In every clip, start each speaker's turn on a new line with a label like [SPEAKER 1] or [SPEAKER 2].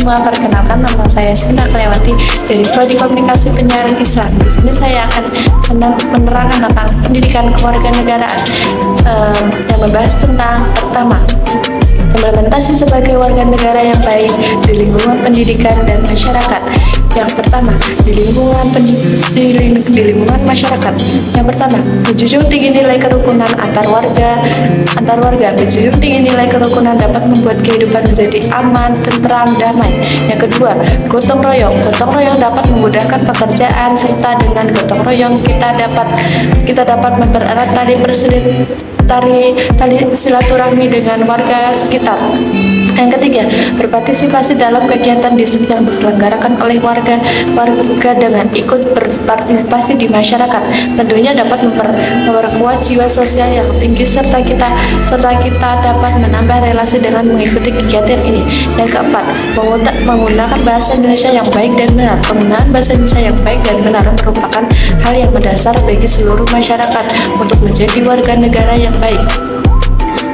[SPEAKER 1] semua, perkenalkan nama saya Sina Klewati dari Prodi Komunikasi Penyiaran Islam. Di sini saya akan menerangkan tentang pendidikan kewarganegaraan yang membahas tentang pertama, implementasi sebagai warga negara yang baik di lingkungan pendidikan dan masyarakat. Yang pertama, di lingkungan masyarakat. Yang pertama, menjunjung tinggi nilai kerukunan antar warga. Menjunjung tinggi nilai kerukunan dapat membuat kehidupan menjadi aman, tentram, damai. Yang kedua, gotong royong. Gotong royong dapat memudahkan pekerjaan, serta dengan gotong royong kita dapat mempererat tali silaturahmi dengan warga sekitar. Yang ketiga, berpartisipasi dalam kegiatan yang diselenggarakan oleh warga dengan ikut berpartisipasi di masyarakat. Tentunya dapat memperkuat jiwa sosial yang tinggi serta kita dapat menambah relasi dengan mengikuti kegiatan ini. Yang keempat, menggunakan bahasa Indonesia yang baik dan benar. Penggunaan bahasa Indonesia yang baik dan benar merupakan hal yang mendasar bagi seluruh masyarakat untuk menjadi warga negara yang baik.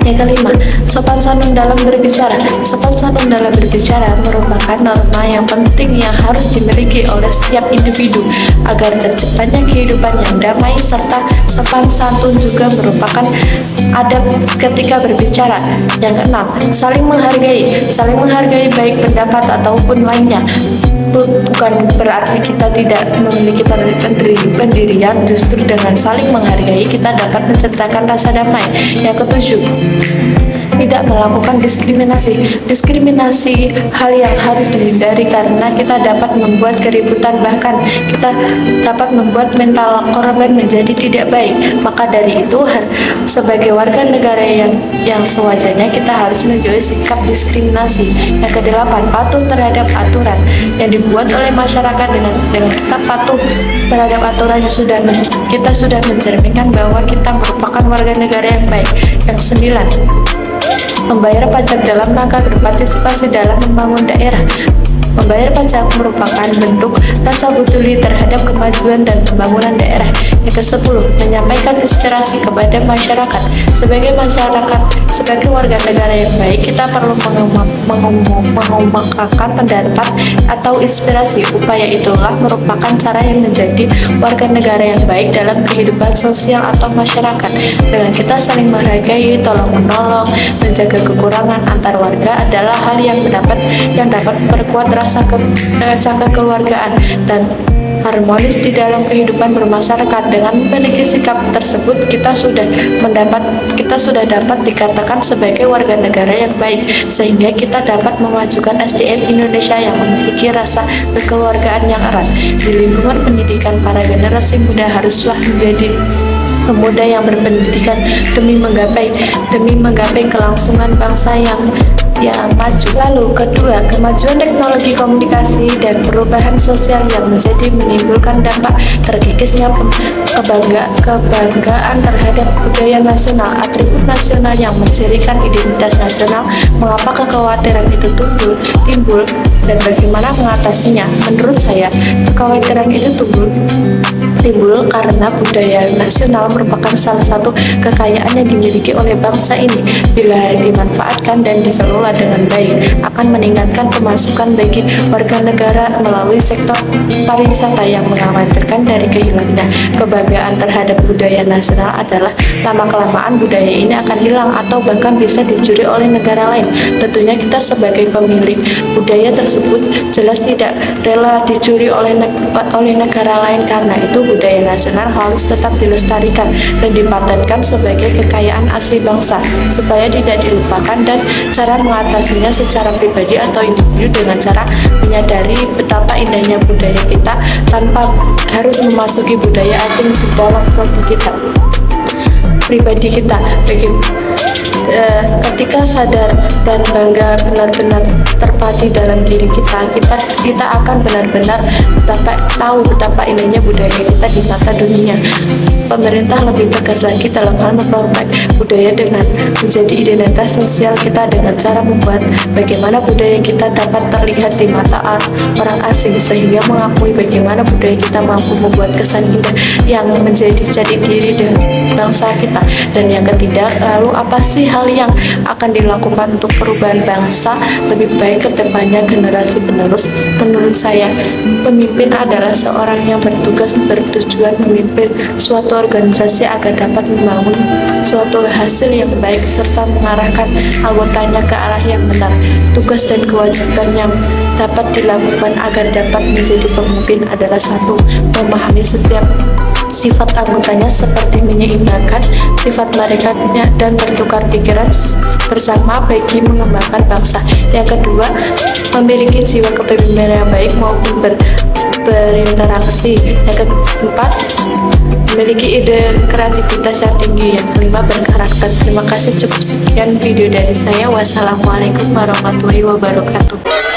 [SPEAKER 1] Yang kelima, sopan santun dalam berbicara. Sopan santun dalam berbicara merupakan norma yang penting yang harus dimiliki oleh setiap individu agar terciptanya kehidupan yang damai, serta sopan santun juga merupakan adab ketika berbicara. Yang keenam, saling menghargai. Saling menghargai baik pendapat ataupun lainnya. Bukan berarti kita tidak memiliki pendirian, justru dengan saling menghargai kita dapat menciptakan rasa damai. Yang ketujuh, tidak melakukan diskriminasi. Diskriminasi hal yang harus dihindari karena kita dapat membuat keributan, bahkan kita dapat membuat mental korban menjadi tidak baik. Maka dari itu, sebagai warga negara yang sewajarnya kita harus menjauhi sikap diskriminasi. Yang kedelapan, patuh terhadap aturan yang dibuat oleh masyarakat. Dengan kita patuh terhadap aturan yang kita sudah mencerminkan bahwa kita merupakan warga negara yang baik. Yang sembilan, membayar pajak dalam rangka berpartisipasi dalam membangun daerah. Membayar pajak merupakan bentuk rasa peduli terhadap kemajuan dan pembangunan daerah. Yang ke-10, menyampaikan inspirasi kepada masyarakat. Sebagai warga negara yang baik, kita perlu mengungkapkan pendapat atau inspirasi. Upaya itulah merupakan cara yang menjadi warga negara yang baik dalam kehidupan sosial atau masyarakat. Dengan kita saling menghargai, tolong-menolong, menjaga kekurangan antar warga adalah hal yang dapat memperkuat rasa kekeluargaan dan harmonis di dalam kehidupan bermasyarakat. Dengan memiliki sikap tersebut, kita sudah dapat dikatakan sebagai warga negara yang baik, sehingga kita dapat memajukan SDM Indonesia yang memiliki rasa kekeluargaan yang erat. Di lingkungan pendidikan, para generasi muda haruslah menjadi pemuda yang berpendidikan demi menggapai kelangsungan bangsa yang maju. Lalu kedua, kemajuan teknologi komunikasi dan perubahan sosial yang menimbulkan dampak terkikisnya kebanggaan terhadap budaya nasional, atribut nasional yang mencirikan identitas nasional. Mengapa kekhawatiran itu timbul dan bagaimana mengatasinya? Menurut saya, kekhawatiran itu timbul karena budaya nasional merupakan salah satu kekayaan yang dimiliki oleh bangsa ini. Bila dimanfaatkan dan dikelola dengan baik, akan meningkatkan pemasukan bagi warga negara melalui sektor pariwisata. Yang mengkhawatirkan dari kehilangnya kebanggaan terhadap budaya nasional adalah lama-kelamaan budaya ini akan hilang atau bahkan bisa dicuri oleh negara lain. Tentunya kita sebagai pemilik budaya tersebut jelas tidak rela dicuri oleh negara lain. Karena itu, budaya nasional harus tetap dilestarikan dan dipatenkan sebagai kekayaan asli bangsa supaya tidak dilupakan. Dan cara mengatasinya secara pribadi atau individu dengan cara menyadari betapa indahnya budaya kita tanpa harus memasuki budaya asing di dalam pribadi kita. Ketika sadar dan bangga benar-benar terpatri dalam diri kita akan benar-benar tahu betapa indahnya budaya kita di mata dunia. Pemerintah lebih tegas lagi dalam hal memperbaik budaya dengan menjadi identitas sosial kita dengan cara membuat bagaimana budaya kita dapat terlihat di mata orang asing, sehingga mengakui bagaimana budaya kita mampu membuat kesan indah yang menjadi jati diri dengan bangsa kita. Dan yang ketiga, lalu apa sih hal yang akan dilakukan untuk perubahan bangsa lebih baik ke depannya generasi penerus. Menurut saya, pemimpin adalah seorang yang bertugas bertujuan memimpin suatu organisasi agar dapat membangun suatu hasil yang baik serta mengarahkan anggotanya ke arah yang benar. Tugas dan kewajiban yang dapat dilakukan agar dapat menjadi pemimpin adalah: satu, memahami setiap sifat anggotanya seperti menyeimbangkan sifat mereka dan bertukar pikiran bersama bagi mengembangkan bangsa. Yang kedua, memiliki jiwa kepemimpinan yang baik maupun berinteraksi. Yang keempat, memiliki ide kreativitas yang tinggi. Yang kelima, berkarakter. Terima kasih, cukup sekian video dari saya. Wassalamualaikum warahmatullahi wabarakatuh.